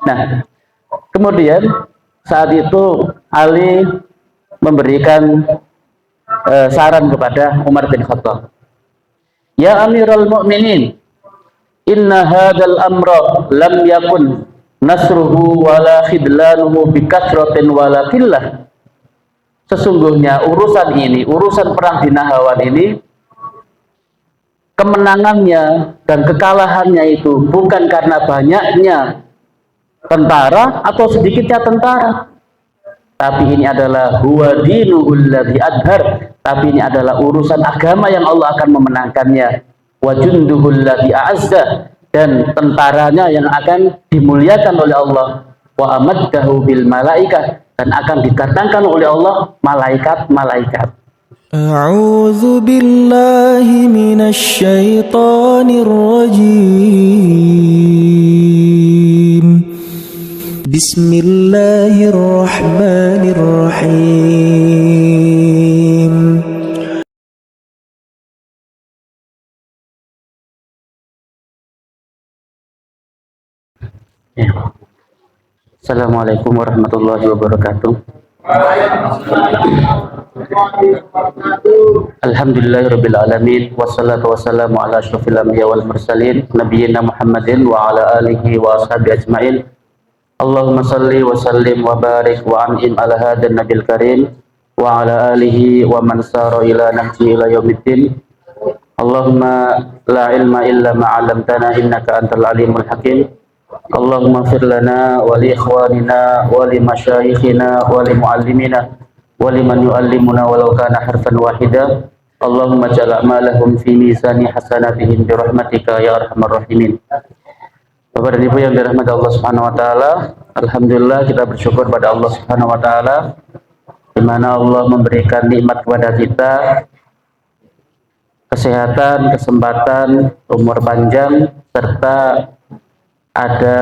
Nah, kemudian saat itu Ali memberikan saran kepada Umar bin Khattab. Ya Amirul Mukminin, inna hadzal amra lam yakun nasruhu wala khidlanuhu bikathratin wala qillah. Sesungguhnya urusan ini, urusan perang di Nahawan ini, kemenangannya dan kekalahannya itu bukan karena banyaknya tentara atau sedikitnya tentara, tapi ini adalah huwa dinuhul ladzi adhar, tapi ini adalah urusan agama yang Allah akan memenangkannya, wa junduhul ladzi a'azza, dan tentaranya yang akan dimuliakan oleh Allah, wa amaddahu bil malaikah, dan akan didatangkan oleh Allah malaikat-malaikat. أعوذ بالله من الشيطان الرجيم بسم الله الرحمن الرحيم Assalamualaikum warahmatullahi wabarakatuh. Alhamdulillahirabbil alamin, wassalatu wassalamu ala asyrofil anbiya wal mursalin nabiyina Muhammadin wa ala alihi wa ashabihi ajmain. Allahumma salli wa sallim wa barik wa an'im ala hadan nabil karim wa ala alihi wa man sara ila nahji ila yaumiddin. Allahumma la ilma illa ma 'allamtana innaka antal alimul hakim. Allahumma fir lana wa li ikhwanina wa li masyayikhina wa li muallimina wa liman yuallimuna walau kana harfan wahida. Allahumma ja'al a'malahum fi mizani hasanatihim bi rahmatika ya arhamar rahimin. Bapak dan Ibu yang dirahmati Allah Subhanahu wa taala, alhamdulillah kita bersyukur pada Allah Subhanahu wa taala di mana Allah memberikan nikmat kepada kita kesehatan, kesempatan, umur panjang, serta ada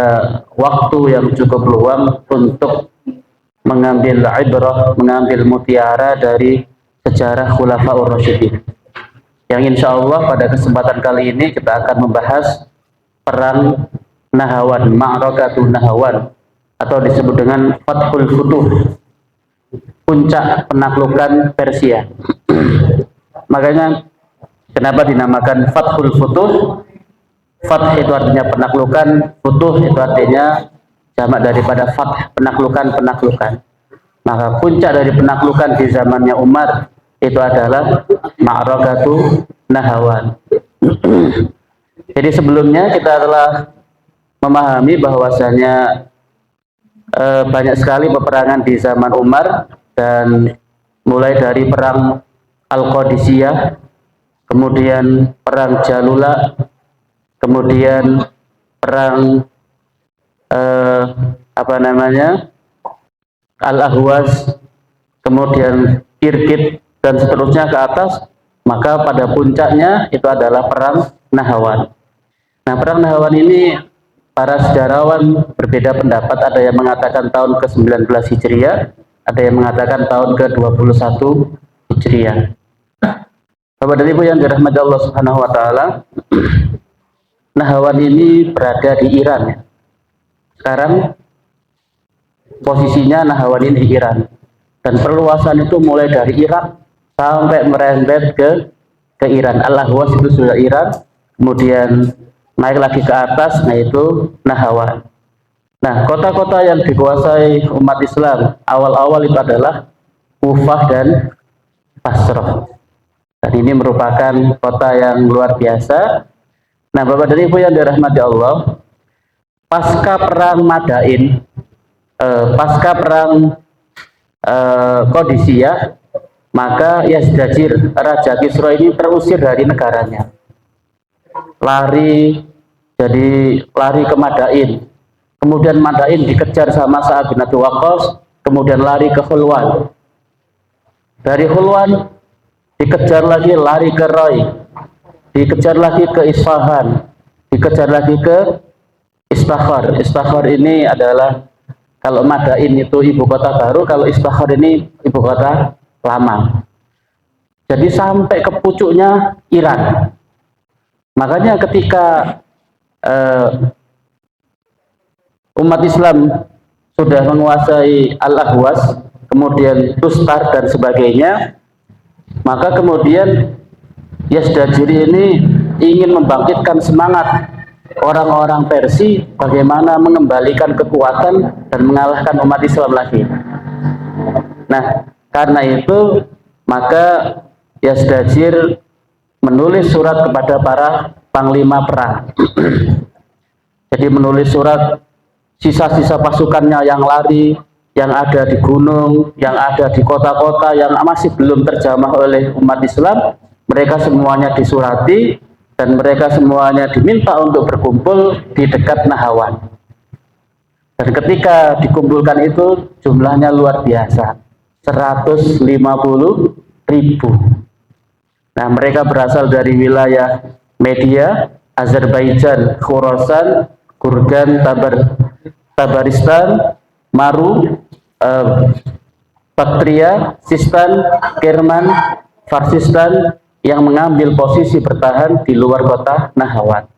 waktu yang cukup luang untuk mengambil ibrah, mengambil mutiara dari sejarah Khulafaur Rasyidin. Yang insya Allah pada kesempatan kali ini kita akan membahas perang Nahawan, Ma'rakatun Nahawan, atau disebut dengan Fathul Futuh, puncak penaklukan Persia. Makanya kenapa dinamakan Fathul Futuh? Fath itu artinya penaklukan, Futuh itu artinya jamak daripada Fath, penaklukan-penaklukan. Maka puncak dari penaklukan di zamannya Umar itu adalah Ma'rakatun Nahawan. Jadi sebelumnya kita telah memahami bahwasanya banyak sekali peperangan di zaman Umar, dan mulai dari perang Al-Qadisiyah, kemudian perang Jalula, kemudian perang Al-Ahwaz, kemudian Irkit, dan seterusnya ke atas. Maka pada puncaknya itu adalah perang Nahawan. Nah, perang Nahawan ini para sejarawan berbeda pendapat. Ada yang mengatakan tahun ke-19 Hijriah, ada yang mengatakan tahun ke-21 Hijriah. Bapak dan Ibu yang dirahmati Allah Subhanahu wa taala, Nahawan ini berada di Iran. Sekarang posisinya Nahawan ini di Iran, dan perluasan itu mulai dari Irak sampai merembet ke Iran. Al-Ahwaz itu sudah Iran, kemudian naik lagi ke atas, yaitu Nahawan. Nah, kota-kota yang dikuasai umat Islam awal-awal itu adalah Kufah dan Basrah. Dan ini merupakan kota yang luar biasa. Nah, Bapak dan Ibu yang dirahmati Allah, pasca perang Madain, pasca perang Qadisiyah, maka Yazdajir, Raja Kisra ini terusir dari negaranya. Lari ke Madain. Kemudian Madain dikejar sama Sa'ad bin Abi Waqqas, kemudian lari ke Khulwan. Dari Khulwan dikejar lagi, lari ke Rai, dikejar lagi ke Isfahan, dikejar lagi ke Istakhar. Istakhar ini adalah, kalau Madain itu ibu kota baru, kalau Istakhar ini ibu kota lama. Jadi sampai ke pucuknya Iran. Makanya ketika umat Islam sudah menguasai Al-Ahwas, kemudian Tustar dan sebagainya, maka kemudian Yazdajiri ini ingin membangkitkan semangat orang-orang Persia bagaimana mengembalikan kekuatan dan mengalahkan umat Islam lagi. Nah, karena itu maka Yazdajir menulis surat kepada para panglima perang. Jadi menulis surat sisa-sisa pasukannya yang lari, yang ada di gunung, yang ada di kota-kota yang masih belum terjamah oleh umat Islam, mereka semuanya disurati dan mereka semuanya diminta untuk berkumpul di dekat Nahawan. Dan ketika dikumpulkan itu jumlahnya luar biasa, 150.000. Nah, mereka berasal dari wilayah Media, Azerbaijan, Khorasan, Kurgan, Tabaristan, Maru, Baktria, Sistan, Kerman, Farsistan yang mengambil posisi bertahan di luar kota Nahawan.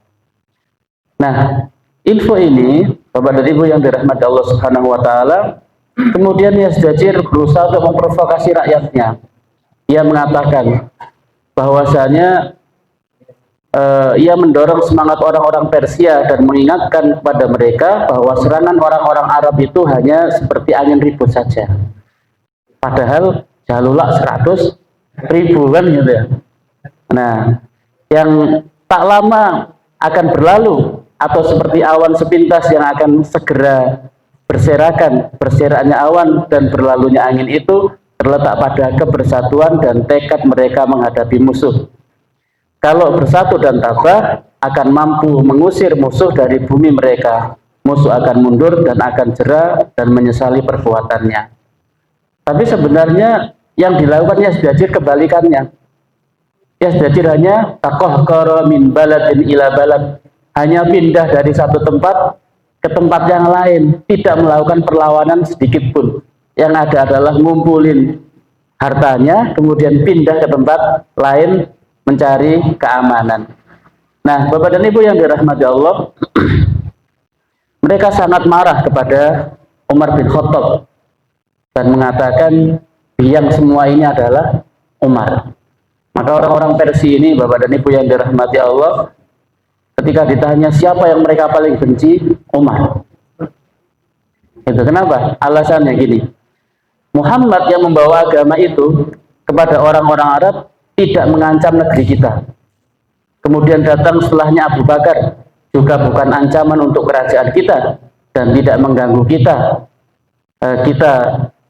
Nah, info ini, Bapak dan Ibu yang dirahmati Allah Subhanahu wa taala, kemudian Yazdajir berusaha untuk memprovokasi rakyatnya. Ia mengatakan bahwasanya ia mendorong semangat orang-orang Persia dan mengingatkan kepada mereka bahwa serangan orang-orang Arab itu hanya seperti angin ribut saja. Padahal jalulak 100.000 kan gitu ya. Nah, yang tak lama akan berlalu atau seperti awan sepintas yang akan segera berseraknya awan dan berlalunya angin itu terletak pada kebersatuan dan tekad mereka menghadapi musuh. Kalau bersatu dan tabah akan mampu mengusir musuh dari bumi mereka. Musuh akan mundur dan akan jera dan menyesali perbuatannya. Tapi sebenarnya yang dilakukan Yazdajir kebalikannya. Yazdajir hanya taqahqara min baladin ila balad, hanya pindah dari satu tempat ke tempat yang lain, tidak melakukan perlawanan sedikit pun. Yang ada adalah ngumpulin hartanya, kemudian pindah ke tempat lain mencari keamanan. Nah, Bapak dan Ibu yang dirahmati Allah, mereka sangat marah kepada Umar bin Khattab dan mengatakan yang semua ini adalah Umar. Maka orang-orang Persia ini, Bapak dan Ibu yang dirahmati Allah, ketika ditanya siapa yang mereka paling benci, Umar. Itu kenapa? Alasannya gini, Muhammad yang membawa agama itu kepada orang-orang Arab tidak mengancam negeri kita. Kemudian datang setelahnya Abu Bakar, juga bukan ancaman untuk kerajaan kita dan tidak mengganggu kita.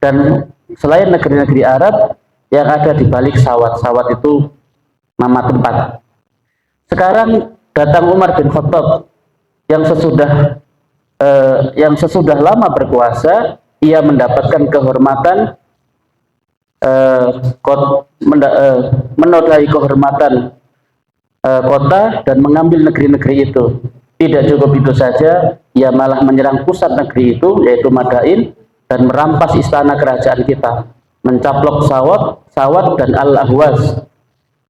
Dan selain negeri-negeri Arab yang ada di balik sawat itu nama tempat. Sekarang datang Umar bin Khattab yang sesudah lama berkuasa, ia mendapatkan kehormatan, menodai kehormatan kota dan mengambil negeri-negeri itu. Tidak cukup itu saja, ia malah menyerang pusat negeri itu, yaitu Madain, dan merampas istana kerajaan kita, mencaplok sawat dan Al-Ahwas.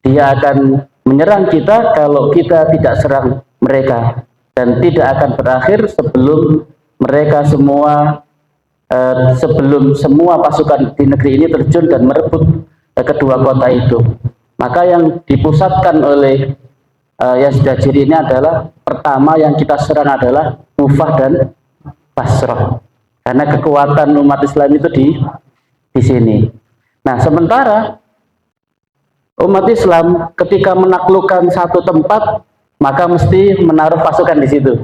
Dia akan menyerang kita kalau kita tidak serang mereka, dan tidak akan berakhir sebelum mereka sebelum semua pasukan di negeri ini terjun dan merebut kedua kota itu. Maka yang dipusatkan oleh Yazdajir ini adalah, pertama yang kita serang adalah Kufah dan Basrah, karena kekuatan umat Islam itu di sini. Nah, sementara umat Islam ketika menaklukkan satu tempat, maka mesti menaruh pasukan di situ.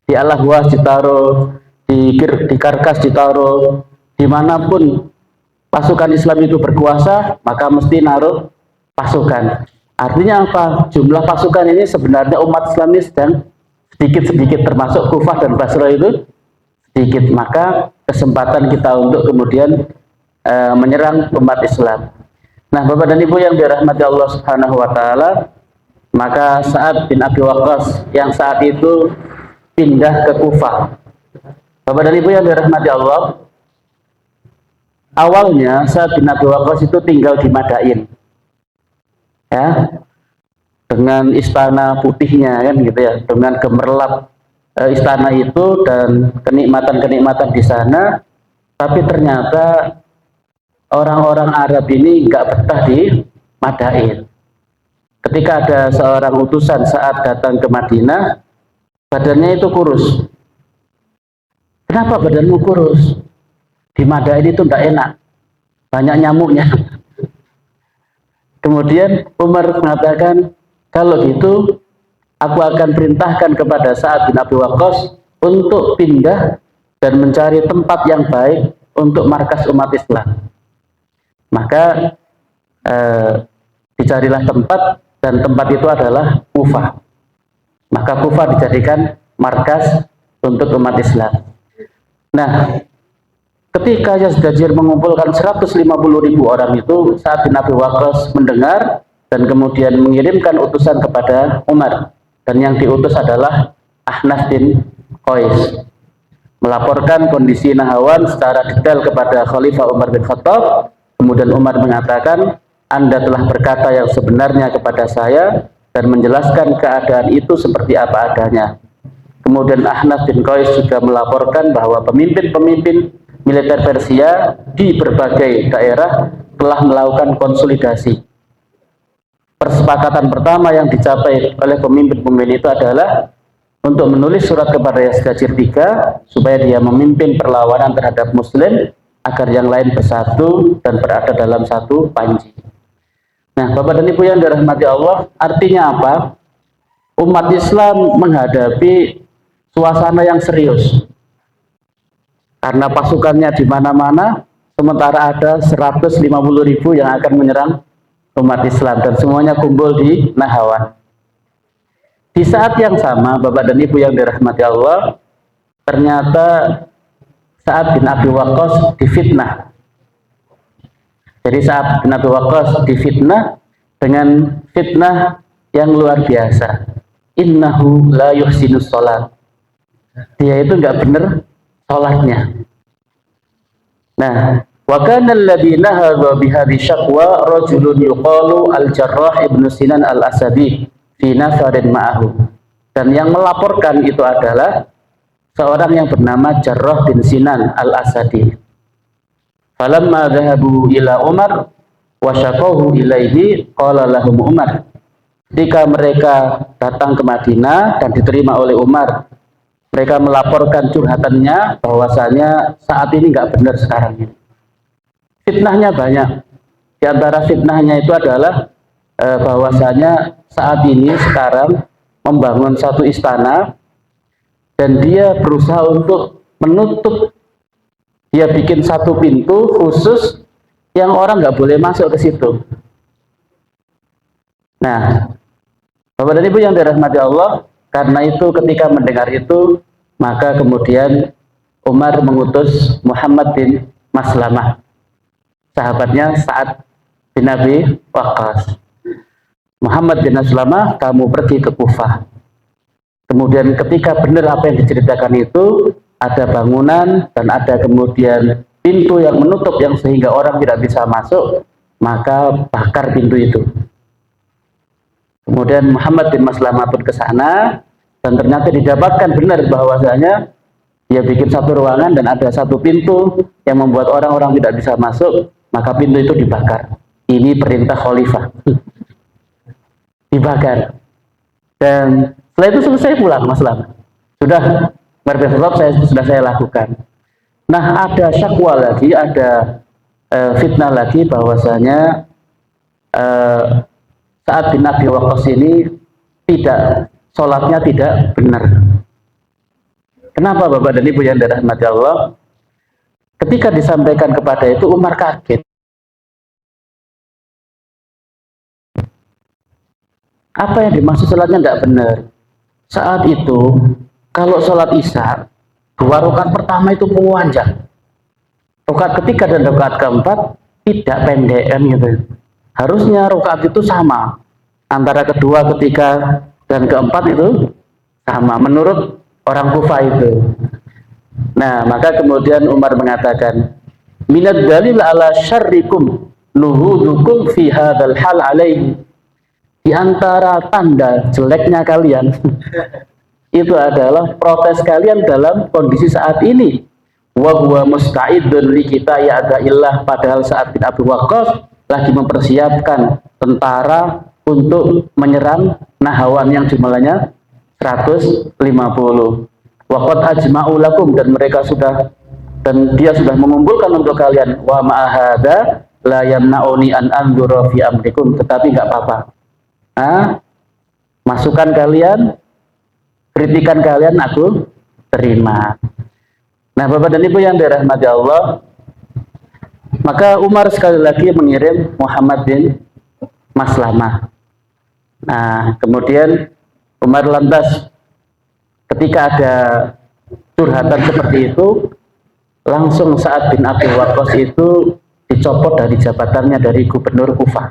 Di Al-Ahwas ditaruh, di Karkas ditaruh, dimanapun pasukan Islam itu berkuasa, maka mesti naruh pasukan. Artinya apa? Jumlah pasukan ini sebenarnya umat Islam ini sedang sedikit-sedikit, termasuk Kufah dan Basrah itu sedikit. Maka kesempatan kita untuk kemudian menyerang umat Islam. Nah, Bapak dan Ibu yang dirahmati Allah Subhanahu wa taala, maka Sa'ad bin Abi Waqqas yang saat itu pindah ke Kufah. Bapak dan Ibu yang dirahmati Allah, awalnya Sa'ad bin Abi Waqqas itu tinggal di Madain, ya, dengan istana putihnya kan gitu ya, dengan gemerlap istana itu dan kenikmatan-kenikmatan di sana, tapi ternyata orang-orang Arab ini nggak betah di Madain. Ketika ada seorang utusan saat datang ke Madinah, badannya itu kurus. Kenapa badanmu kurus? Di Madain itu tidak enak, banyak nyamuknya. Kemudian Umar mengatakan, kalau gitu aku akan perintahkan kepada Sa'ad bin Abi Waqqas untuk pindah dan mencari tempat yang baik untuk markas umat Islam. Maka dicarilah tempat, dan tempat itu adalah Kufah. Maka Kufah dijadikan markas untuk umat Islam. Nah, ketika Yazdajir mengumpulkan 150.000 orang itu, Sa'ad bin Abi Waqqas mendengar dan kemudian mengirimkan utusan kepada Umar. Dan yang diutus adalah Ahnaf bin Qais, melaporkan kondisi Nahawan secara detail kepada Khalifah Umar bin Khattab. Kemudian Umar mengatakan, Anda telah berkata yang sebenarnya kepada saya dan menjelaskan keadaan itu seperti apa adanya. Kemudian Ahnaf bin Qais juga melaporkan bahwa pemimpin-pemimpin militer Persia di berbagai daerah telah melakukan konsolidasi. Persepakatan pertama yang dicapai oleh pemimpin-pemimpin itu adalah untuk menulis surat kepada Yazdajir III supaya dia memimpin perlawanan terhadap Muslim agar yang lain bersatu dan berada dalam satu panji. Nah, Bapak dan Ibu yang dirahmati Allah, artinya apa? Umat Islam menghadapi suasana yang serius karena pasukannya di mana-mana, sementara ada 150.000 yang akan menyerang umat Islam dan semuanya kumpul di Nahawan. Di saat yang sama, Bapak dan Ibu yang dirahmati Allah, ternyata Sa'ad bin Abi Waqqas difitnah. Jadi Sa'ad bin Abi Waqqas difitnah dengan fitnah yang luar biasa. Innahu la yuhsinus sholat. Dia itu nggak benar sholatnya. Nah, wa kana alladhi nahadha bihadhi syaqwa rajulun yuqalu al-Jarrah ibnu Sinan al-Asadi fi nafarin ma'ahu. Dan yang melaporkan itu adalah seorang yang bernama Jarrah bin Sinan al-Asadi. Falamma dhahabu ila Umar wa syaqahu ilaihi qala lahum Umar. Ketika mereka datang ke Madinah dan diterima oleh Umar, mereka melaporkan curhatannya bahwasanya saat ini nggak benar sekarang ini. Fitnahnya banyak. Di antara fitnahnya itu adalah bahwasanya saat ini sekarang membangun satu istana dan dia berusaha untuk menutup. Dia bikin satu pintu khusus yang orang nggak boleh masuk ke situ. Nah, Bapak dan Ibu yang dirahmati Allah, karena itu ketika mendengar itu, maka kemudian Umar mengutus Muhammad bin Maslamah, sahabatnya Sa'ad bin Abi Waqqas. Muhammad bin Maslamah, kamu pergi ke Kufah. Kemudian ketika benar apa yang diceritakan itu, ada bangunan dan ada kemudian pintu yang menutup yang sehingga orang tidak bisa masuk, maka bakar pintu itu. Kemudian Muhammad bin Maslamah pun ke sana dan ternyata didapatkan benar bahwasanya dia bikin satu ruangan dan ada satu pintu yang membuat orang-orang tidak bisa masuk, maka pintu itu dibakar. Ini perintah khalifah. Dibakar. Dan setelah itu selesai pulang Maslamah. Sudah sudah saya lakukan. Nah, ada syakwa lagi, ada fitnah lagi bahwasanya Sa'ad bin Abi Waqqas ini sholatnya tidak benar. Kenapa Bapak dan Ibu yang dirahmati Allah? Ketika disampaikan kepada itu, Umar kaget. Apa yang dimaksud sholatnya tidak benar? Saat itu, kalau sholat Isya, 2 rakaat pertama itu panjang. Rakaat ketiga dan rakaat keempat tidak pendek kan gitu. Harusnya rakaat itu sama. Antara kedua, ketiga, dan keempat itu sama menurut orang Kufah itu. Nah, maka kemudian Umar mengatakan, minad dalil ala syarrikum nuhudukum fi hadzal hal alaihi. Di antara tanda jeleknya kalian itu adalah protes kalian dalam kondisi saat ini. Wa huwa musta'idun li kita ya'da'illah, padahal saat bin Abi Waqqas lagi mempersiapkan tentara untuk menyerang Nahawan yang jumlahnya 150. Wa qad ajma'u lakum, dan dia sudah mengumpulkan untuk kalian. Wa ma'ahada la yamna'uni an anzura fi amrikum, tetapi enggak apa-apa. Masukan kalian, kritikan kalian aku terima. Nah, Bapak dan Ibu yang dirahmati Allah, maka Umar sekali lagi mengirim Muhammad bin Maslamah. Nah, kemudian Umar lantas ketika ada curhatan seperti itu, langsung Sa'ad bin Abi Waqqas itu dicopot dari jabatannya dari gubernur Kufah.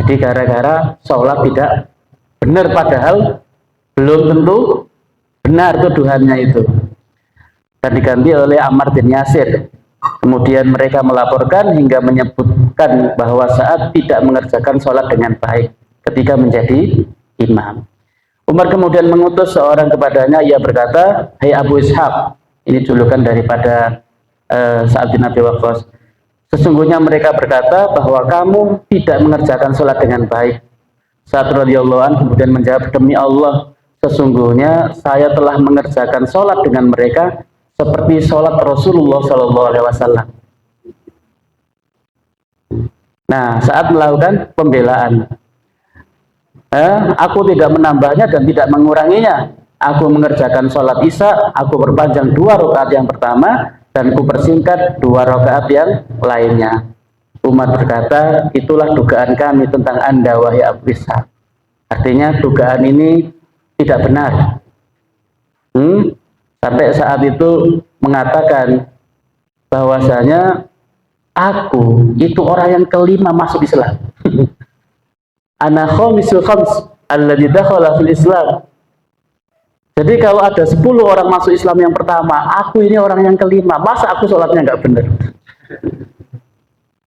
Jadi gara-gara sholat tidak benar, padahal belum tentu benar tuduhannya itu, dan diganti oleh Ammar bin Yasir. Kemudian mereka melaporkan hingga menyebutkan bahwa Sa'ad tidak mengerjakan sholat dengan baik ketika menjadi imam. Umar kemudian mengutus seorang kepadanya, ia berkata, "Hai Abu Ishaq," ini julukan daripada Sa'ad bin Abi Waqqas, "sesungguhnya mereka berkata bahwa kamu tidak mengerjakan sholat dengan baik." Sa'ad radhiyallahu anhu kemudian menjawab, "Demi Allah, sesungguhnya saya telah mengerjakan sholat dengan mereka seperti sholat Rasulullah Shallallahu Alaihi Wasallam." Nah, saat melakukan pembelaan, aku tidak menambahnya dan tidak menguranginya. Aku mengerjakan sholat isya, aku perpanjang 2 rakaat yang pertama dan aku persingkat 2 rakaat yang lainnya. Umar berkata, "Itulah dugaan kami tentang Anda, wahai Abu Ishaq." Artinya dugaan ini tidak benar. Sampai saat itu mengatakan bahwasanya aku itu orang yang kelima masuk Islam. Ana khamisul khams alladzi dakhala fil Islam. Jadi kalau ada 10 orang masuk Islam yang pertama, aku ini orang yang kelima. Masa aku sholatnya nggak benar?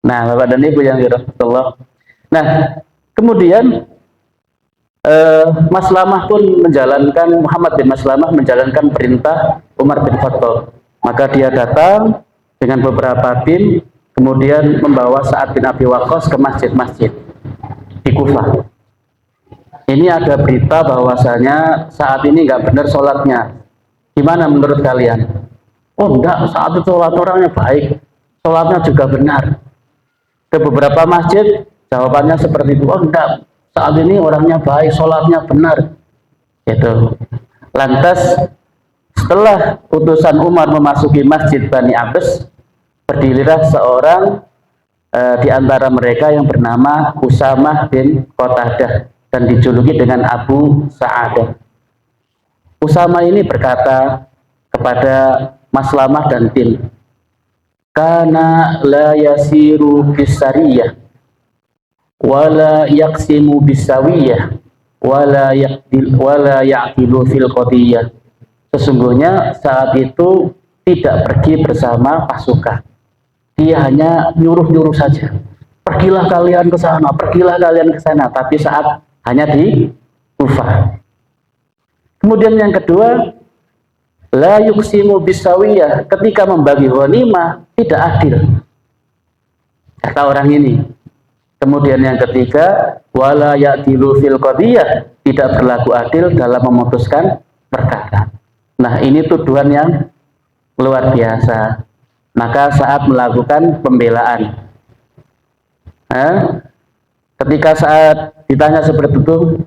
Nah, Bapak dan Ibu yang dirahmati Allah. Nah, kemudian Maslamah pun Muhammad bin Maslamah menjalankan perintah Umar bin Khattab. Maka dia datang dengan beberapa tim, kemudian membawa Sa'ad bin Abi Waqqas ke masjid-masjid di Kufah. Ini ada berita bahwasanya saat ini nggak benar sholatnya. Gimana menurut kalian? Oh enggak, saat itu sholat orangnya baik, sholatnya juga benar. Ke beberapa masjid, jawabannya seperti itu. Oh enggak, saat ini orangnya baik, sholatnya benar. Gitu. Lantas setelah utusan Umar memasuki masjid Bani Abbas, berdirilah seorang di antara mereka yang bernama Usamah bin Qatadah dan dijuluki dengan Abu Sa'adah. Usama ini berkata kepada Maslamah dan tim, "Kana la yasiru bisariyah wala yaqsimu bisawiyah wala ya'dilu fil qadiyah." Sesungguhnya saat itu tidak pergi bersama pasukan. Dia hanya nyuruh-nyuruh saja. Pergilah kalian ke sana, pergilah kalian ke sana, tapi saat hanya di Kufah. Kemudian yang kedua, la yuqsimu bisawiyah, ketika membagi ghanimah tidak adil, kata orang ini. Kemudian yang ketiga, wala ya'dilu fil qadiyah, tidak berlaku adil dalam memutuskan perkara. Nah, ini tuduhan yang luar biasa. Maka saat melakukan pembelaan, ketika saat ditanya seperti itu,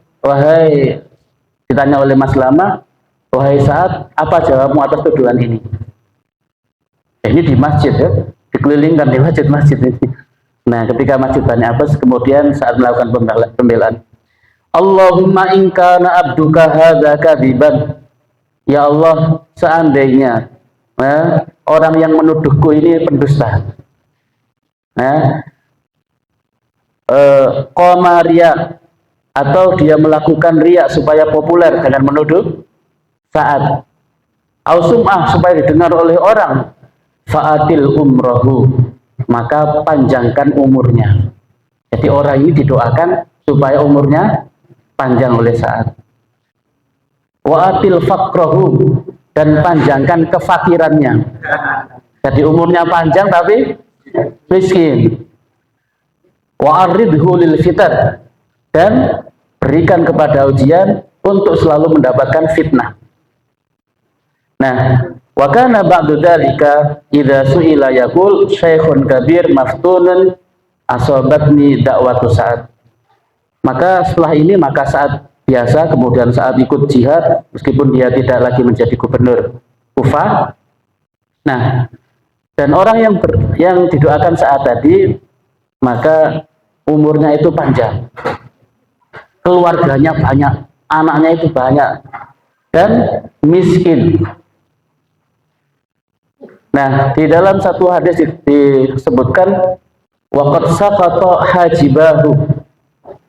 ditanya oleh Maslamah, "Wahai Sa'ad, apa jawabmu atas tuduhan ini?" Ini di masjid ya, dikelilingkan di masjid ini. Nah, ketika masjid Bani Abbas, kemudian saat melakukan pembelaan, "Allahumma in kana abduka hadza kadziban." Ya Allah, seandainya orang yang menuduhku ini pendusta, qoma riya, atau dia melakukan riya supaya populer dengan menuduh Sa'ad, au sum'ah, supaya didengar oleh orang, fa'atil umrohu, maka panjangkan umurnya. Jadi orang ini didoakan supaya umurnya panjang oleh Sa'ad. wa atil faqrahu, dan panjangkan kefakirannya. Jadi umurnya panjang tapi miskin. Wa aridhu lil fitan, dan berikan kepada ujian untuk selalu mendapatkan fitnah. Nah, wa kana ba'du dzalika idza su'ila yaqul syaikhun kabir maftunun asabatni da'watu Sa'ad. Maka setelah ini, maka saat biasa, kemudian saat ikut jihad, meskipun dia tidak lagi menjadi gubernur Kufah. Nah, dan orang yang didoakan saat tadi, maka umurnya itu panjang, keluarganya banyak, anaknya itu banyak, dan miskin. Nah, di dalam satu hadis disebutkan waqad saqata hajibahu,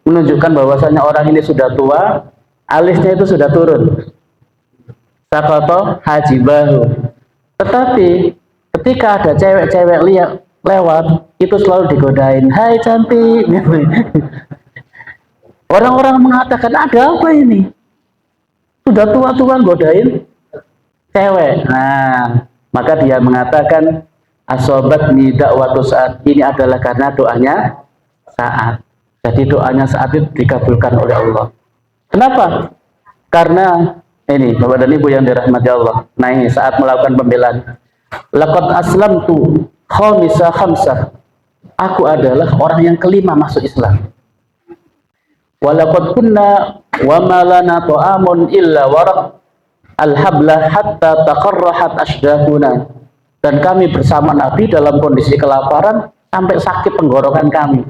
menunjukkan bahwasanya orang ini sudah tua, alisnya itu sudah turun. Saqata hajibahu. Tetapi ketika ada cewek-cewek lewat, itu selalu digodain, "Hai cantik." Orang-orang mengatakan, ada apa ini? Sudah tua-tua godain cewek. Nah, maka dia mengatakan, asobatni da'watu Sa'ad, ini adalah karena doanya Sa'ad. Jadi doanya Sa'ad itu dikabulkan oleh Allah. Kenapa? Karena ini Bapak dan Ibu yang dirahmati Allah. Nah, ini saat melakukan pembelaan, laqad aslamtu khamisa khamsah, aku adalah orang yang kelima masuk Islam. Walaqad kunna wa ma lana ta'amun illa waraq al-habla hatta taqarrahat ashdaquna, dan kami bersama Nabi dalam kondisi kelaparan sampai sakit tenggorokan kami.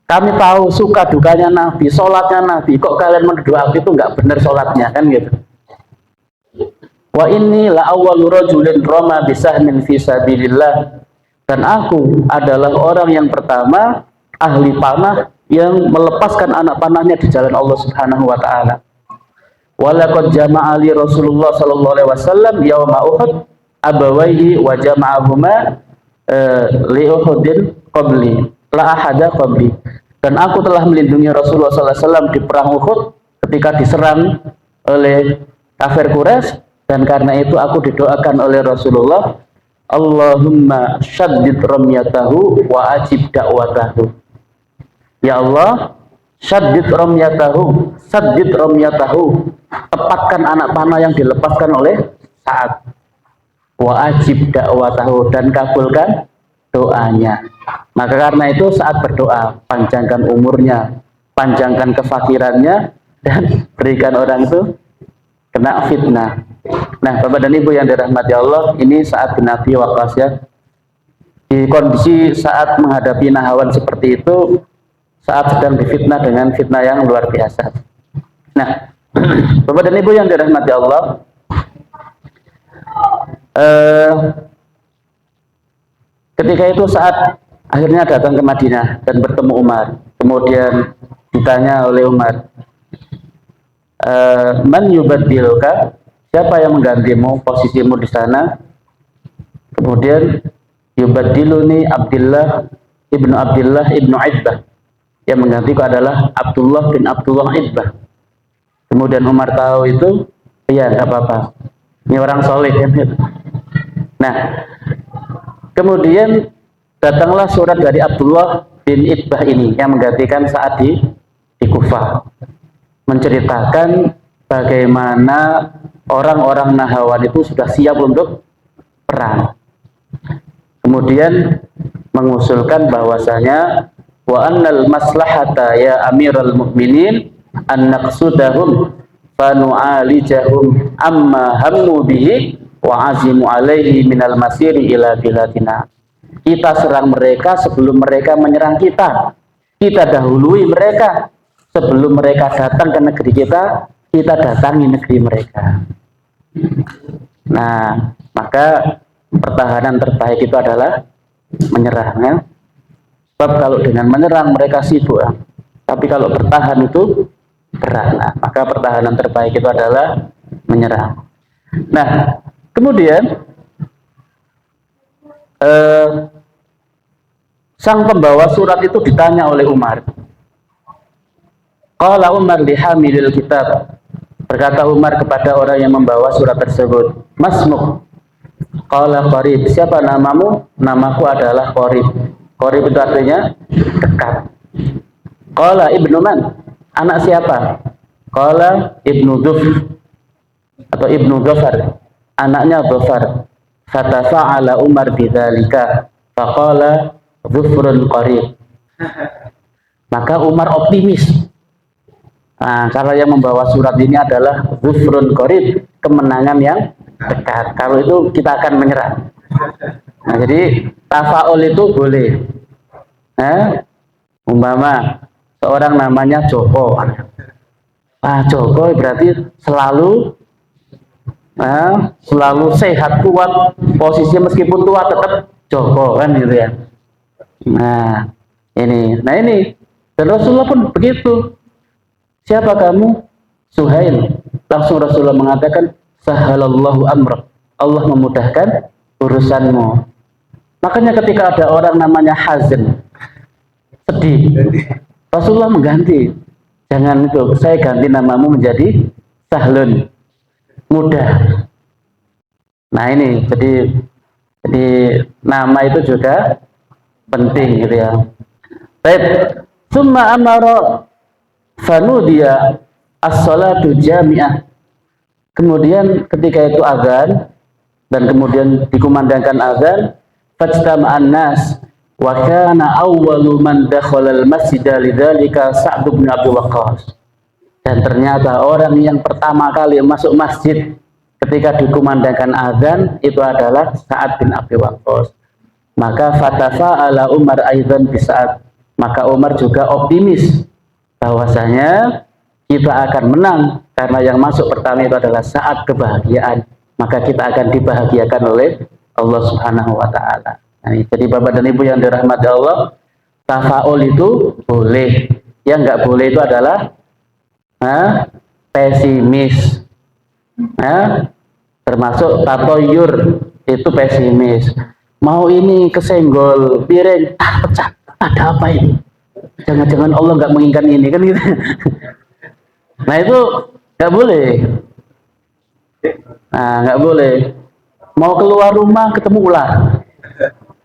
Kami tahu suka dukanya Nabi, sholatnya Nabi, kok kalian menuduh aku itu nggak benar sholatnya, kan gitu. Wa inni la awwalu rajulin rama bisahmin fi sabilillah, dan aku adalah orang yang pertama ahli panah yang melepaskan anak panahnya di jalan Allah Subhanahu wa taala. Walaqad jama'a li Rasulullah sallallahu alaihi wasallam yauma Uhud abawaihi wa jama'ahuma li Uhudin qabli la ahada qabli, dan aku telah melindungi Rasulullah sallallahu alaihi wasallam di perang Uhud ketika diserang oleh kafir Quraisy, dan karena itu aku didoakan oleh Rasulullah, Allahumma syaddid ramyatahu wa ajib da'watahu. Ya Allah, syaddid ramyatahu, saddid ramyatahu, tepatkan anak panah yang dilepaskan oleh Sa'ad. Wa ajib da'watahu, dan kabulkan doanya. Maka karena itu saat berdoa, panjangkan umurnya, panjangkan kefakirannya, dan berikan orang itu kena fitnah. Nah, Bapak dan Ibu yang dirahmati Allah, ini saat bin Abi Waqqas ya. Di kondisi saat menghadapi nahawan seperti itu, saat sedang difitnah dengan fitnah yang luar biasa. Nah, Bapak dan Ibu yang dirahmati Allah, ketika itu saat akhirnya datang ke Madinah dan bertemu Umar. Kemudian ditanya oleh Umar, man yubaddilka, siapa yang menggantimu posisimu di sana? Kemudian yubaddiluni Abdullah ibnu Itbah, yang menggantiku adalah Abdullah bin Abdullah Itbah. Kemudian Umar tahu itu, iya nggak apa-apa, ini orang soleh kan. Nah, kemudian datanglah surat dari Abdullah bin Itbah ini yang menggantikan saat di Kufah, menceritakan bagaimana orang-orang Nahawan itu sudah siap untuk perang. Kemudian mengusulkan bahwasanya wa annal maslahata ya amiral mu'minin an naqsudahum fa nu'alijahum amma hammu bihi wa azimu alaihi minal masiri ila biladina. Kita serang mereka sebelum mereka menyerang kita. Kita dahului mereka sebelum mereka datang ke negeri kita, kita datangi negeri mereka. Nah, maka pertahanan terbaik itu adalah menyerahnya. Sebab kalau dengan menyerang mereka sibuk, tapi kalau bertahan itu berat. Nah, maka pertahanan terbaik itu adalah menyerang. Nah, kemudian sang pembawa surat itu ditanya oleh Umar. Qala Umar li hamilil kitab, Berkata Umar kepada orang yang membawa surat tersebut, Masmuk. Qala Qarib. Siapa namamu? Namaku adalah Qarib. Qarib itu artinya dekat. Qala ibnu man? Anak siapa? Qala ibnu Dhuf atau ibnu Dhafar. Anaknya Dhafar. Fatafa'ala Umar bidzalika. Faqala Dhufrun Qarib. Maka Umar optimis. Nah, karena yang membawa surat ini adalah Dhufrun Qarib, kemenangan yang dekat. Kalau itu kita akan menyerah. Nah, jadi tafaul itu boleh. Umpama seorang namanya Joko. Joko berarti selalu sehat, kuat, posisinya meskipun tua tetap Joko, kan gitu ya. Nah ini dan Rasulullah pun begitu. Siapa kamu? Suhail. Langsung Rasulullah mengatakan, sahalallahu amrak. Allah memudahkan urusanmu. Makanya ketika ada orang namanya Hazan, sedih, Rasulullah mengganti. Jangan itu, saya ganti namamu menjadi Sahlun, mudah. Nah ini, jadi nama itu juga penting gitu ya. Baik, summa amara fanudiya as-salatu jami'ah. Kemudian ketika itu azan dan kemudian dikumandangkan azan, fajtama'an nas wa kana awwalu man dakhala al-masjid lidzalika Sa'd bin Abi Waqqas. Dan ternyata orang yang pertama kali masuk masjid ketika dikumandangkan azan itu adalah Sa'ad bin Abi Waqqas. Maka fatafa'ala Umar aidan bi Sa'ad. Maka Umar juga optimis bahwasanya kita akan menang karena yang masuk pertama itu adalah saat kebahagiaan, maka kita akan dibahagiakan oleh Allah Subhanahu wa taala. Nah, jadi Bapak dan Ibu yang dirahmati Allah, tafaul itu boleh. Yang nggak boleh itu adalah pesimis. Termasuk tatoyur, itu pesimis. Mau ini kesenggol piring, pecah. Ada apa ini? Jangan-jangan Allah nggak menginginkan ini, kan gitu. Nah itu nggak boleh. Nah nggak boleh. Mau keluar rumah ketemu ular.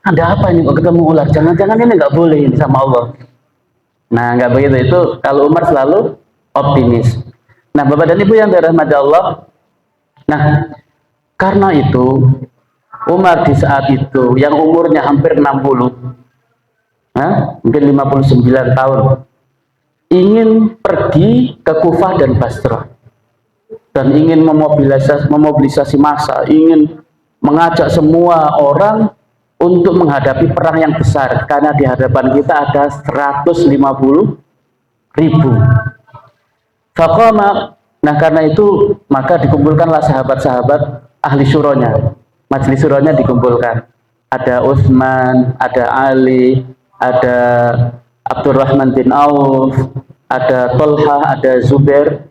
Ada apa ini kok ketemu ular? Jangan-jangan ini nggak boleh ini sama Allah. Nah nggak begitu. Itu kalau Umar selalu optimis. Nah Bapak dan Ibu yang dirahmati Allah. Nah karena itu Umar di saat itu yang umurnya hampir 60, mungkin 59 tahun, ingin pergi ke Kufah dan Basrah dan ingin memobilisasi massa, ingin mengajak semua orang untuk menghadapi perang yang besar, karena di hadapan kita ada 150.000. Faqama. Nah karena itu maka dikumpulkanlah sahabat-sahabat ahli syuronya, majelis syuronya dikumpulkan. Ada Utsman, ada Ali, ada Abdurrahman bin Auf, ada Tolha, ada Zubair.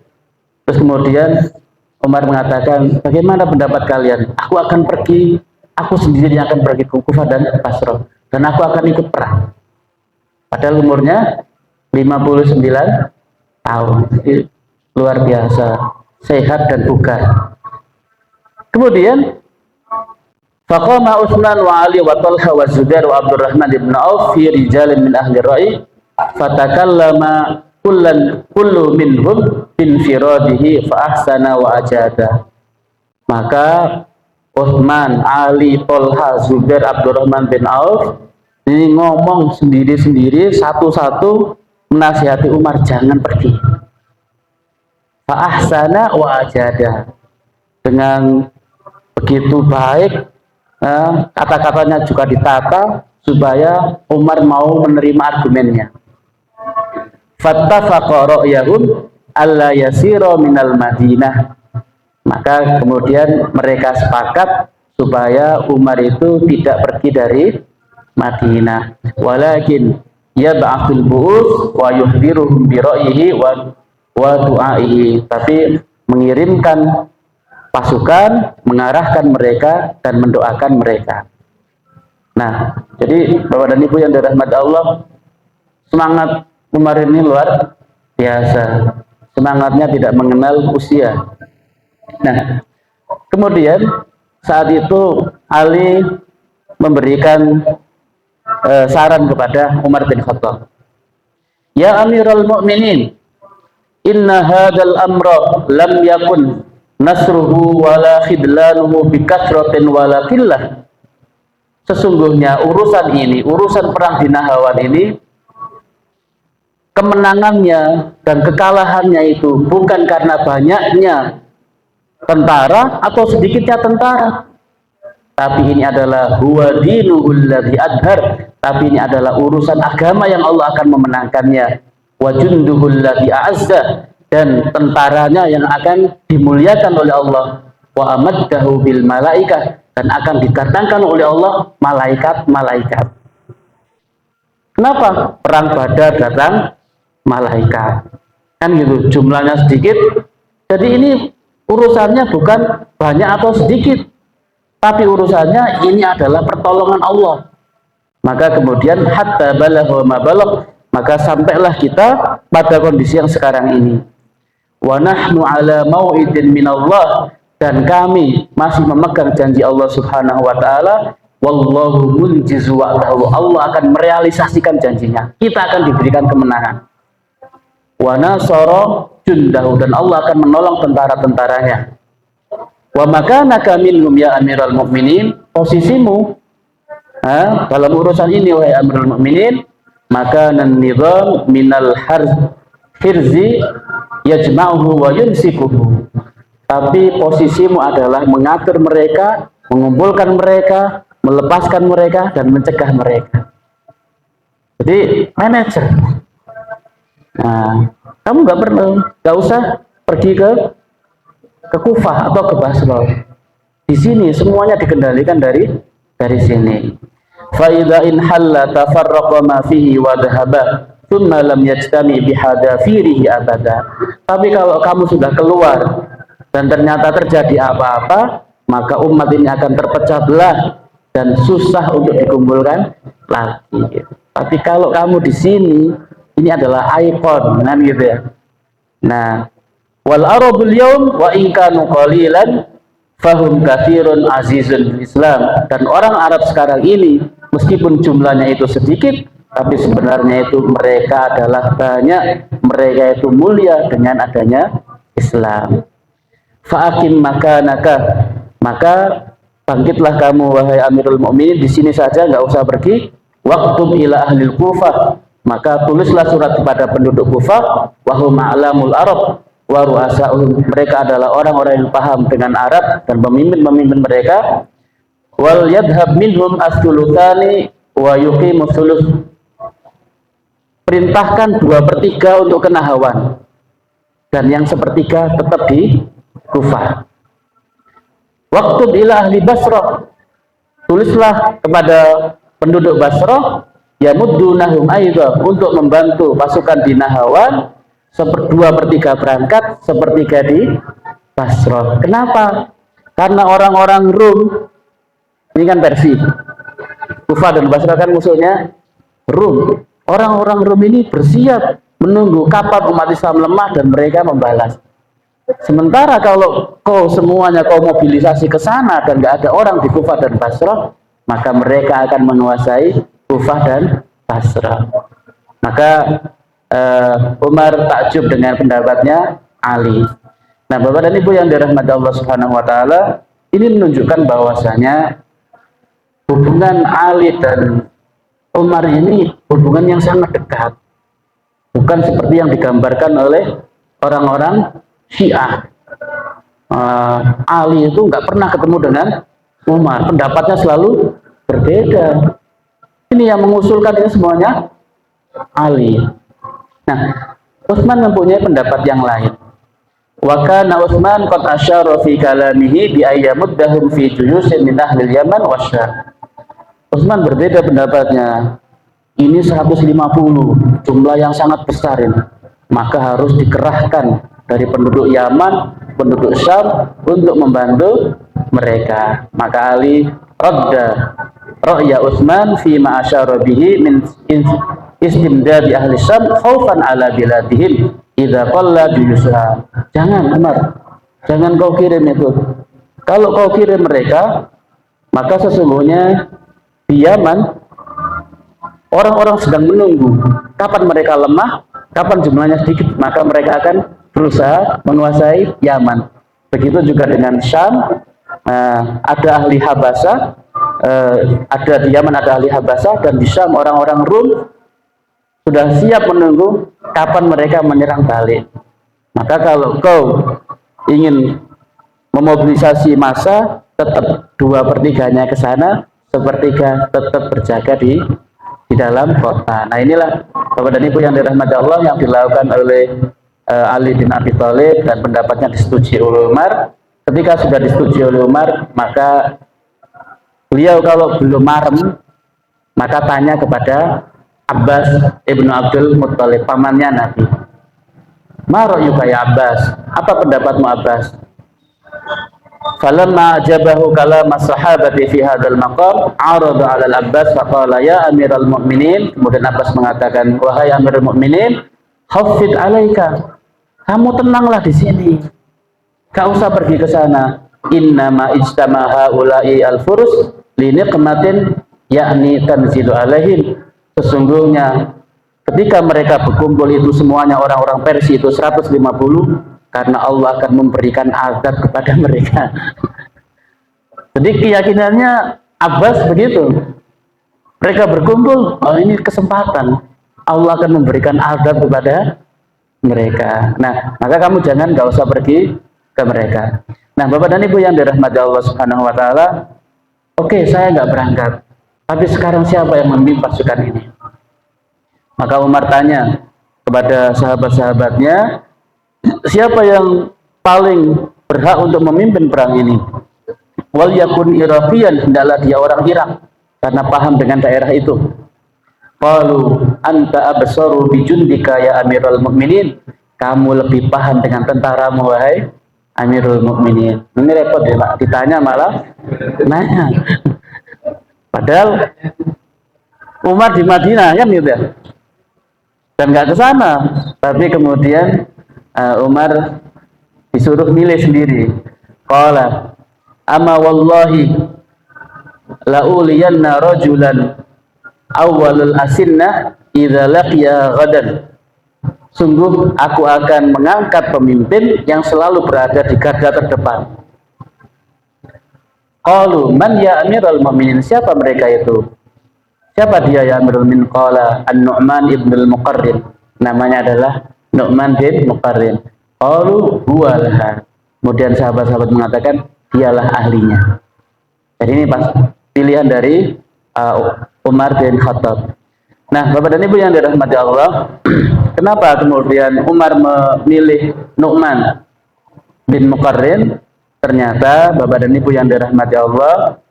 Terus kemudian Umar mengatakan, bagaimana pendapat kalian? Aku akan pergi, aku sendiri yang akan pergi ke Kufah dan Basrah, dan aku akan ikut perang. Padahal umurnya 59 tahun. Jadi, luar biasa, sehat dan bugar. Kemudian faqama Utsman wa Ali wa Talha wa Zubair wa Abdurrahman ibn Auf fi rijalin min ahli ra'i fatakallama kullu minhum bin firadihi fa ahsana wa ajada. Maka Utsman, Ali, Talha, Zubair, Abdurrahman bin Auf ini ngomong sendiri-sendiri, satu-satu menasihati Umar jangan pergi. Fa ahsana wa ajada. Dengan begitu baik, kata-katanya juga ditata supaya Umar mau menerima argumennya. Fattafaqa ra'yahum alla yasira minal Madinah. Maka kemudian mereka sepakat supaya Umar itu tidak pergi dari Madinah. Walakin yab'athul bu'us wa yuhdiruhum bi ra'yihi wa du'aihi. Tapi mengirimkan pasukan, mengarahkan mereka dan mendoakan mereka. Nah, jadi Bapak dan Ibu yang dirahmati Allah, semangat Umar ini luar biasa. semangatnya tidak mengenal usia. Nah, kemudian saat itu Ali memberikan saran kepada Umar bin Khattab. Ya Amirul Mukminin, inna hadzal amra lam yakun nasruhu wala khidlanuhu bikasratin wala qillah. Sesungguhnya urusan ini, urusan perang di Nahawan ini, kemenangannya dan kekalahannya itu bukan karena banyaknya tentara atau sedikitnya tentara, tapi ini adalah huwa dinuhul ladzi adhar, tapi ini adalah urusan agama yang Allah akan memenangkannya, wa junduhul ladzi a'azza, dan tentaranya yang akan dimuliakan oleh Allah, wa amaddahu bil malaikah, dan akan didatangkan oleh Allah malaikat-malaikat. Kenapa perang Badar datang malaikat? Kan gitu, jumlahnya sedikit. Jadi ini urusannya bukan banyak atau sedikit, tapi urusannya ini adalah pertolongan Allah. Maka kemudian hatta balagha ma balagh, maka sampailah kita pada kondisi yang sekarang ini. Wa nahnu ala mau'idin minallah, dan kami masih memegang janji Allah Subhanahu wa taala. Wallahu munjizu wa'dahu, Allah akan merealisasikan janjinya. Kita akan diberikan kemenangan. Wa nasara jundahu, dan Allah akan menolong tentara-tentaranya. Wa makanaka minhum ya Amirul Mukminin, posisimu dalam urusan ini wahai Amirul Mukminin, maka nizam minal hirzi yajma'uhu wa yunsikuhu, tapi posisimu adalah mengatur mereka, mengumpulkan mereka, melepaskan mereka, dan mencegah mereka. Jadi manajer. Nah, kamu nggak usah pergi ke Kufah atau ke Basra. Di sini semuanya dikendalikan dari sini. Fa idza in halla tafarraqa ma fihi wa dhahaba thumma lam yajtami bihadafirihi abada. Tapi kalau kamu sudah keluar dan ternyata terjadi apa-apa, maka umat ini akan terpecah belah dan susah untuk dikumpulkan lagi. Tapi kalau kamu di sini, ini adalah ikon, kan gitu ya. Nah, wal arabul yaum wa in kanu qalilan fahum katsirun azizun Islam, dan orang Arab sekarang ini meskipun jumlahnya itu sedikit, tapi sebenarnya itu mereka adalah banyak, mereka itu mulia dengan adanya Islam. Fa'akim makanaka, maka bangkitlah kamu wahai Amirul Mukminin di sini saja, nggak usah pergi. Waktub ila ahlil Kufah, maka tulislah surat kepada penduduk Kufah. Wahum a'lamul Arab wa ru'asa'uhum, mereka adalah orang-orang yang paham dengan Arab dan pemimpin-pemimpin mereka. Wal yadhhab minhum as-sulutsani wa yuqimus sulus, perintahkan 2/3 untuk ke Nahawan, dan yang 1/3 tetap di Kufah. Waktub ila ahli Basrah, tulislah kepada penduduk Basrah, yamuddunahum aidha, untuk membantu pasukan di Nahawan, 2/3 berangkat, 1/3 di Basrah. Kenapa? Karena orang-orang Rum, ini kan Persia, Kufah dan Basrah kan musuhnya Rum. Orang-orang Rum ini bersiap menunggu kapan umat Islam lemah dan mereka membalas. Sementara kalau semuanya mobilisasi ke sana dan nggak ada orang di Kufah dan Basrah, maka mereka akan menguasai Kufah dan Basrah. Maka Umar takjub dengan pendapatnya Ali. Nah, Bapak dan Ibu yang dirahmati Allah Subhanahu wa taala, ini menunjukkan bahwasanya hubungan Ali dan Umar ini hubungan yang sangat dekat. Bukan seperti yang digambarkan oleh orang-orang Syiah. Ali itu nggak pernah ketemu dengan Umar, pendapatnya selalu berbeda. Ini yang mengusulkan ini semuanya Ali. Nah, Utsman mempunyai pendapat yang lain. Wa kana Utsman qad asyara fi kalamihi bi ayyamuddahum fi juyusin min ahli Yaman wa Syam. Utsman berbeda pendapatnya. Ini 150, jumlah yang sangat besar ini. Maka harus dikerahkan dari penduduk Yaman, penduduk Syam untuk membantu mereka. Maka Ali radda ra'ya Utsman fi ma asyara bihi min istimdadi ahli Syam khaufan ala biladihim. idza qalla yusha. Jangan Umar, jangan kau kirim itu. Kalau kau kirim mereka, maka sesungguhnya di Yaman orang-orang sedang menunggu kapan mereka lemah, kapan jumlahnya sedikit, maka mereka akan berusaha menguasai Yaman. Begitu juga dengan Syam, ada ahli Habasa, ada di Yaman ada ahli Habasa, dan di Syam orang-orang Rum sudah siap menunggu kapan mereka menyerang balik. Maka kalau kau ingin memobilisasi massa, tetap 2/3-nya ke sana, 1/3 tetap berjaga di dalam kota. Nah inilah Bapak dan Ibu yang dirahmati Allah yang dilakukan oleh Ali bin Abi Thalib, dan pendapatnya disetujui oleh Umar. Ketika sudah disetujui oleh Umar, maka beliau kalau belum marem, maka tanya kepada Abbas ibnu Abdul Muttalib, pamannya Nabi. Ma ra'yuka ya Abbas? Apa pendapatmu Abbas? Falamma ajabahu kalam as-sahabati fi hadzal maqam, arada 'ala al-Abbas faqala ya Amiral Mu'minin. Kemudian Abbas mengatakan, wahai Amirul Mu'minin, khaffid 'alaika. Kamu tenanglah di sini. Gak usah pergi ke sana. Innama ijtama haula'i al-furs li niqmatin yakni tanzilu alaihim. Sesungguhnya ketika mereka berkumpul itu semuanya orang-orang Persia itu 150, karena Allah akan memberikan azab kepada mereka. Jadi keyakinannya Abbas begitu. Mereka berkumpul, oh ini kesempatan. Allah akan memberikan azab kepada mereka. Nah, maka kamu gak usah pergi ke mereka. Nah, Bapak dan Ibu yang dirahmati Allah Subhanahu wa taala, oke, saya nggak berangkat. Tapi sekarang siapa yang memimpin pasukan ini? Maka Umar tanya kepada sahabat-sahabatnya, siapa yang paling berhak untuk memimpin perang ini? Wal yakun Iraqiyan, hendaklah dia orang Irak, karena paham dengan daerah itu. Qalu anta absaru bi jundika ya Amirul Mukminin. Kamu lebih paham dengan tentaramu wahai Amirul Mukminin. Ini repot ya Pak, ditanya malah nanya. Padahal Umar di Madinah kan gitu ya. Dan nggak ke sana, tapi kemudian Umar disuruh milih sendiri. Qala ama wallahi la uliyanna rajulan awwalul asinnah idza laqiya ghadan. Sungguh aku akan mengangkat pemimpin yang selalu berada di garda terdepan. Qalu man ya Amirul Mu'minin, siapa mereka itu? Siapa dia ya Amirul Mu'minin? Qala An-Nu'man ibnul Muqarrin. Namanya adalah Nu'man bin Muqarrin. Qalu huwa laha. Kemudian sahabat-sahabat mengatakan dialah ahlinya. Jadi ini pas pilihan dari Umar bin Khattab. Nah, Bapak dan Ibu yang dirahmati Allah, kenapa kemudian Umar memilih Nu'man bin Muqarrin? Ternyata Bapak dan Ibu yang dirahmati Allah,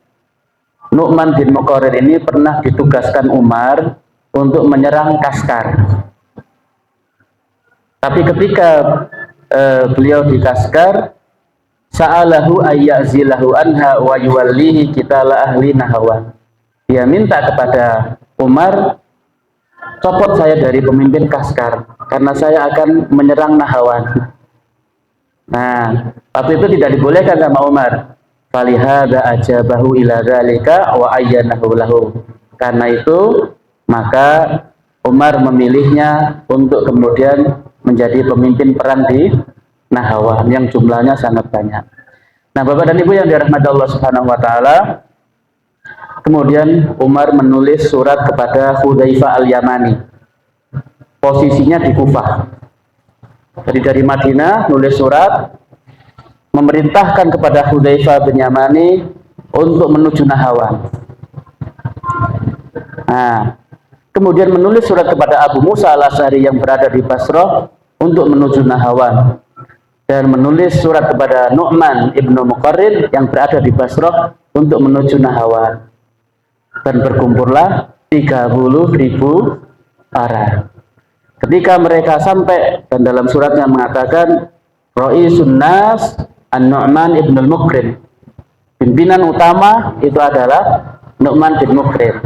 Nu'man bin Muqarrin ini pernah ditugaskan Umar untuk menyerang Kaskar. Tapi ketika beliau di Kaskar, sa'alahu ayya'zilahu anha wa yuwallihi kitala ahli Nahawan. Dia minta kepada Umar, copot saya dari pemimpin Kaskar karena saya akan menyerang Nahawan. Nah, waktu itu tidak dibolehkan sama Umar. Falihada ajabahu ila dzalika wa ayyanahu lahu. Karena itu maka Umar memilihnya untuk kemudian menjadi pemimpin perang di Nahawan yang jumlahnya sangat banyak. Nah, Bapak dan Ibu yang dirahmati Allah Subhanahu wa taala, kemudian Umar menulis surat kepada Hudzaifah al-Yamani. Posisinya di Kufah. Jadi dari Madinah nulis surat memerintahkan kepada Hudzaifah bin Yamani untuk menuju Nahawan. Nah, kemudian menulis surat kepada Abu Musa al-Asy'ari yang berada di Basrah untuk menuju Nahawan. Dan menulis surat kepada Nu'man ibnu Muqarrin yang berada di Basrah untuk menuju Nahawan. Dan berkumpullah 30.000 orang. Ketika mereka sampai, dan dalam suratnya mengatakan Ra'isun Nas An-Nu'man ibn al-Muqrin, pimpinan utama itu adalah Nu'man bin Muqrin.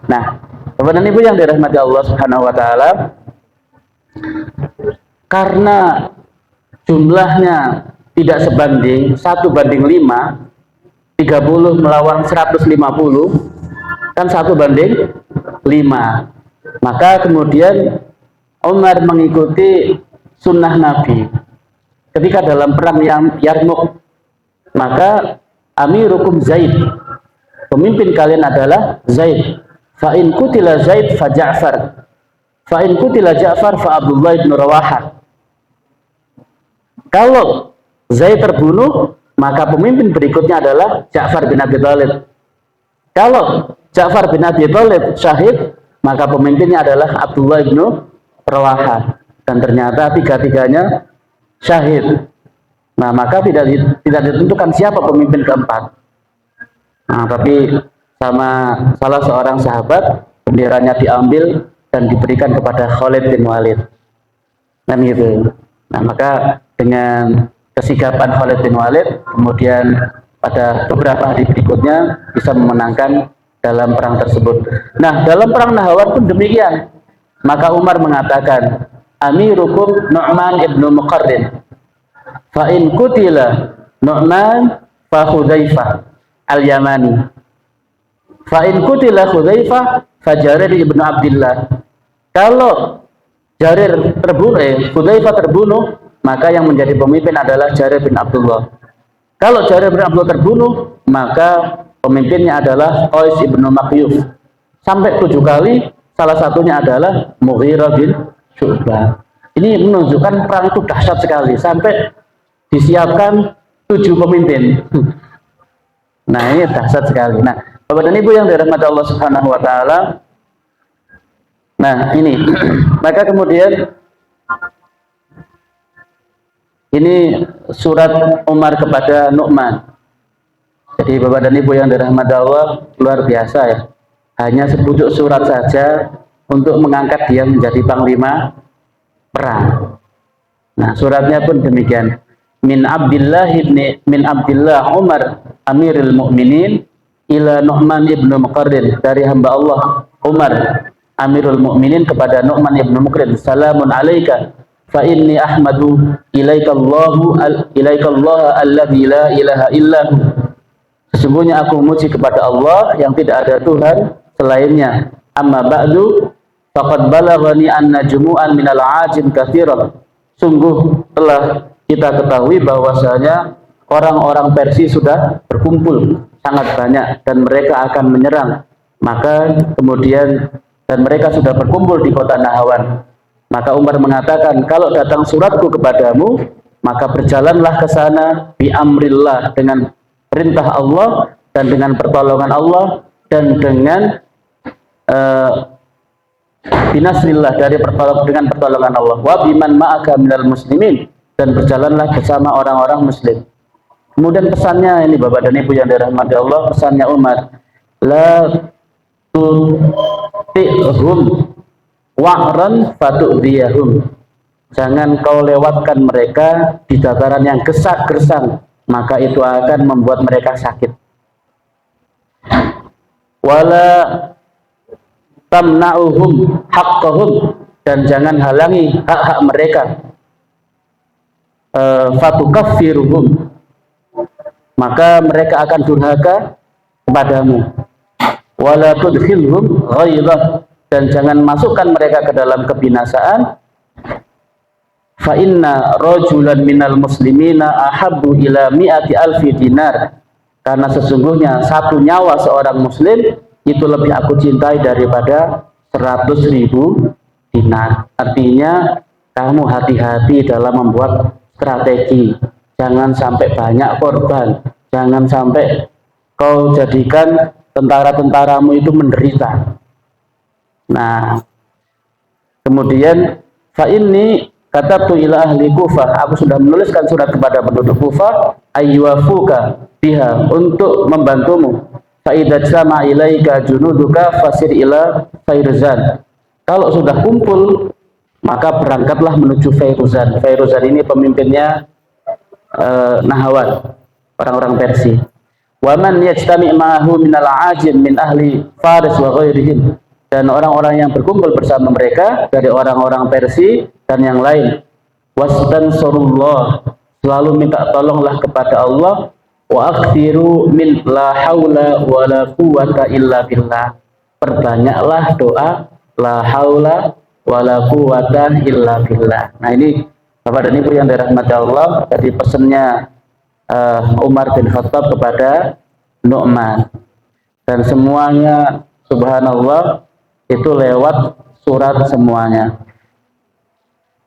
Nah, Bapak dan Ibu yang dirahmati Allah Subhanahu wa taala, karena jumlahnya tidak sebanding 1:5, 30 melawan 150 kan 1:5, maka kemudian Umar mengikuti sunnah Nabi ketika dalam perang Yarmuk, maka amirukum Zaid, pemimpin kalian adalah Zaid. Fa in qutila Zaid fa Ja'far, fa in qutila Ja'far fa Abdullah bin Rawahah. Kalau Zaid terbunuh, maka pemimpin berikutnya adalah Ja'far bin Abi Thalib. Kalau Ja'far bin Abi Thalib syahid, maka pemimpinnya adalah Abdullah bin Rawahah. Dan ternyata tiga-tiganya syahid. Nah, maka tidak ditentukan siapa pemimpin keempat. Nah, tapi sama salah seorang sahabat, benderanya diambil dan diberikan kepada Khalid bin Walid. Dan gitu. Nah, maka dengan kesigapan Khalid bin Walid, kemudian pada beberapa hari berikutnya bisa memenangkan dalam perang tersebut. Nah, dalam perang Nahawar pun demikian. Maka Umar mengatakan, amirukum Nu'man ibnu Muqarrin, fa in qutila Nu'man fa Hudzaifah al-Yamani, fa in qutila Hudzaifah fa Jarir ibnu Abdillah. Kalau Jarir terbunuh, Hudzaifah terbunuh, maka yang menjadi pemimpin adalah Jarir bin Abdullah. Kalau Jarir bin Abdullah terbunuh, maka pemimpinnya adalah Qais ibnu Maqyuf. Sampai 7 kali, salah satunya adalah Mughirah bin Syu'bah. Ini menunjukkan perang itu dahsyat sekali, sampai disiapkan 7 pemimpin. Nah, ini dahsyat sekali. Nah, Bapak dan Ibu yang dirahmati Allah Subhanahu wa taala. Nah, ini. Maka kemudian ini surat Umar kepada Nu'man. Jadi Bapak dan Ibu yang dirahmati Allah, luar biasa ya. Hanya sepucuk surat saja untuk mengangkat dia menjadi panglima perang. Nah, suratnya pun demikian. Min Abdillah Umar Amirul Mukminin ila Nu'man ibnu Muqarrin, dari hamba Allah Umar Amirul Mukminin kepada Nu'man ibnu Muqarrin. Salamun alaika fa inni ahmadu ilaikallahu ilaikallah alladzi la ilaha illahu. Sesungguhnya aku memuji kepada Allah yang tidak ada Tuhan selainnya. Amma ba'du faqad balaghani anna jumu'an minal ajim katsiran. Sungguh telah kita ketahui bahwasanya orang-orang Persia sudah berkumpul sangat banyak dan mereka akan menyerang. Maka kemudian dan mereka sudah berkumpul di kota Nahawan. Maka Umar mengatakan, kalau datang suratku kepadamu, maka berjalanlah ke sana bi amrillah, dengan perintah Allah dan dengan pertolongan Allah dan dengan binasrillah, dengan pertolongan Allah. Wa biman ma'aka minal muslimin, dan berjalanlah bersama orang-orang muslim. Kemudian pesannya ini Bapak dan Ibu yang dirahmati Allah, pesannya Umar, la tutihum wa'ran fatu'diyahum. Jangan kau lewatkan mereka di dataran yang gesak-gersang, maka itu akan membuat mereka sakit. Wala tamna'uhum haqqahum, dan jangan halangi hak-hak mereka. Fatukaffiruhum, maka mereka akan durhaka kepadamu. Wala tudkhilhum ghaidah, dan jangan masukkan mereka ke dalam kebinasaan. Fa inna rajulan minal muslimina ahabbu ila mi'ati alfi dinar, karena sesungguhnya satu nyawa seorang muslim itu lebih aku cintai daripada 100.000 dinar. Artinya kamu hati-hati dalam membuat strategi, jangan sampai banyak korban, jangan sampai kau jadikan tentara-tentaramu itu menderita. Nah, kemudian fa inni katabtu ila ahli Kufah, aku sudah menuliskan surat kepada penduduk Kufah, ayywafuka biha, untuk membantumu. Fa idza sama ilaika junuduka fasir ila Fairuzan, kalau sudah kumpul maka berangkatlah menuju Fairuzan. Fairuzan ini pemimpinnya Nahawan, orang-orang Persia. Wa man yajtami ma'ahu minal ajim min ahli Faris wa ghairihim, dan orang-orang yang berkumpul bersama mereka dari orang-orang Persia dan yang lain. wastansurullah, selalu minta tolonglah kepada Allah, wa akthiru min la haula wa la quwwata illa billah, perbanyaklah doa la haula wa la quwwata illa billah. Nah ini Bapak dan Ibu yang dirahmati Allah, dari pesannya Umar bin Khattab kepada Nu'man, dan semuanya subhanallah itu lewat surat semuanya.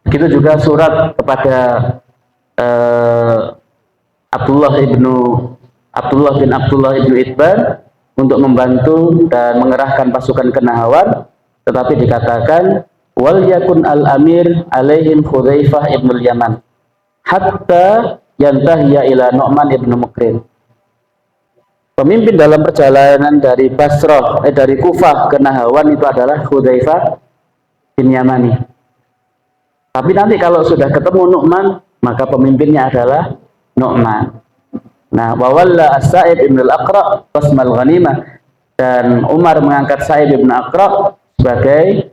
Begitu juga surat kepada Abdullah bin Abdullah ibnu Itban untuk membantu dan mengerahkan pasukan ke Nahawan, tetapi dikatakan wal yakun al amir alaihim Hudzaifah ibnul Yaman hatta yantahiya ila Nu'man ibnu Mukrin. Pemimpin dalam perjalanan dari dari Kufah ke Nahawan itu adalah Hudzaifah bin Yamani. Tapi nanti kalau sudah ketemu Nu'man, maka pemimpinnya adalah Nu'man. Nah, wa walla as-Sa'ib ibn al-Aqra' qasmal ghanimah, dan Umar mengangkat Sa'ib ibn Aqra' sebagai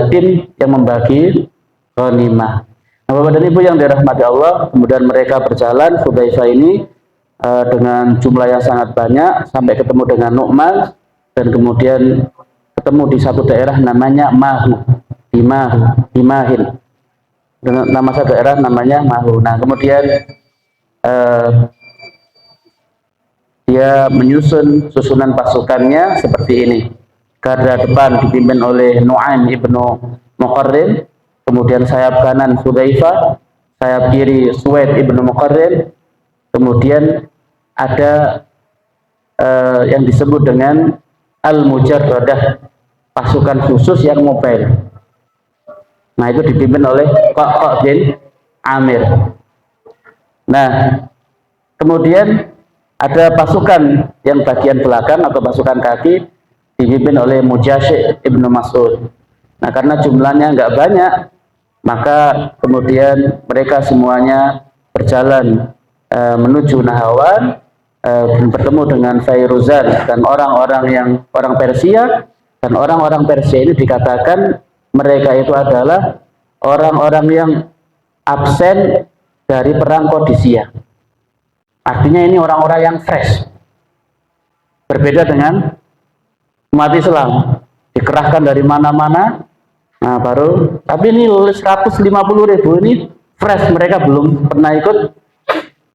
tim yang membagi ghanimah. Nah, Bapak dan Ibu yang dirahmati Allah, kemudian mereka berjalan, Hudzaifah ini dengan jumlah yang sangat banyak sampai ketemu dengan Nu'man, dan kemudian ketemu di satu daerah namanya Mahin. Dengan nama satu daerah namanya Mahu. Nah, kemudian dia menyusun susunan pasukannya seperti ini. Garda depan dipimpin oleh Nu'aim ibnu Muqarrin, kemudian sayap kanan Hudzaifah, sayap kiri Suwaid ibnu Muqarrin, kemudian ada yang disebut dengan Al-Mujarradah, pasukan khusus yang mobile. Nah, itu dipimpin oleh Qaq' bin Amir. Nah, kemudian ada pasukan yang bagian belakang atau pasukan kaki dipimpin oleh Mujashid ibnu Mas'ud. Nah, karena jumlahnya nggak banyak, maka kemudian mereka semuanya berjalan menuju Nahawan dan bertemu dengan Fairuzan dan orang Persia, dan orang-orang Persia ini dikatakan mereka itu adalah orang-orang yang absen dari perang Qadisiyah. Artinya ini orang-orang yang fresh. Berbeda dengan umat Islam, dikerahkan dari mana-mana. Nah, tapi ini 150.000 ini fresh, mereka belum pernah ikut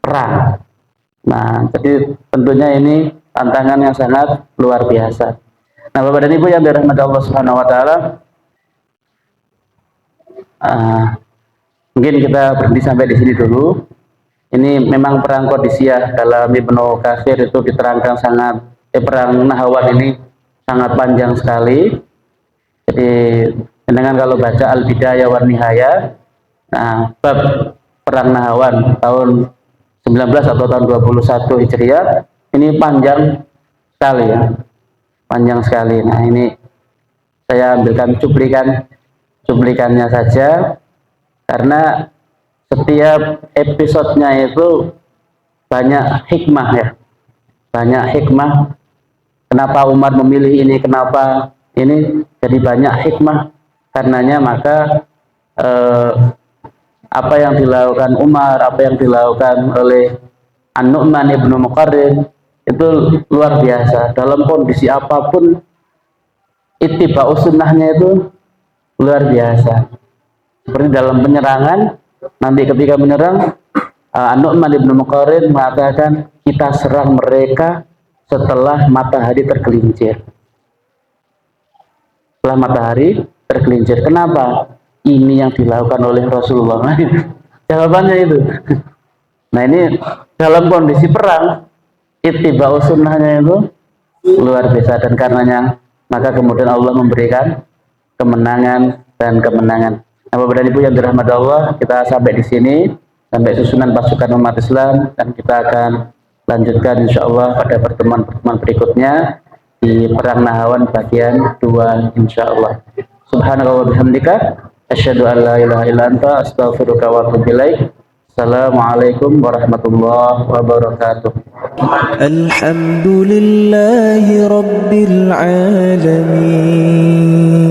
perang. Nah, jadi tentunya ini tantangan yang sangat luar biasa. Nah, Bapak dan Ibu yang dirahmati Allah Subhanahu wa taala, mungkin kita berhenti sampai di sini dulu. Ini memang perang Qadisiyah dalam Ibnu Katsir itu diterangkan perang Nahawan ini sangat panjang sekali. Jadi dengan kalau baca Al-Bidayah wan Nihayah, nah, bab perang Nahawan tahun 19 atau tahun 21 Hijriah ini panjang sekali ya. Panjang sekali. Nah, ini saya ambilkan cuplikannya saja, karena setiap episodenya itu banyak hikmah ya, banyak hikmah. Kenapa Umar memilih ini, kenapa ini, jadi banyak hikmah karenanya. Maka apa yang dilakukan Umar, apa yang dilakukan oleh An-Nu'man ibnu Muqarrin itu luar biasa. Dalam kondisi apapun ittiba'us sunnahnya itu luar biasa. Seperti dalam penyerangan, nanti ketika menyerang, An-Nu'man ibnu Muqarrin mengatakan kita serang mereka setelah matahari tergelincir. Setelah matahari tergelincir. Kenapa? Ini yang dilakukan oleh Rasulullah. Jawabannya itu. Nah, ini dalam kondisi perang, ittiba'us sunnahnya itu luar biasa, dan karenanya maka kemudian Allah memberikan kemenangan dan kemenangan. Nah, Bapak dan Ibu yang dirahmati Allah, kita sampai di sini, sampai susunan pasukan umat Islam, dan kita akan lanjutkan insya Allah pada pertemuan-pertemuan berikutnya di perang Nahawan bagian 2 insya Allah. Subhanallah wa bihamdika, asyhadu an la ilaha illa anta, astaghfiruka wa atubu ilaik. Assalamualaikum warahmatullahi wabarakatuh. Alhamdulillahi rabbil alamin.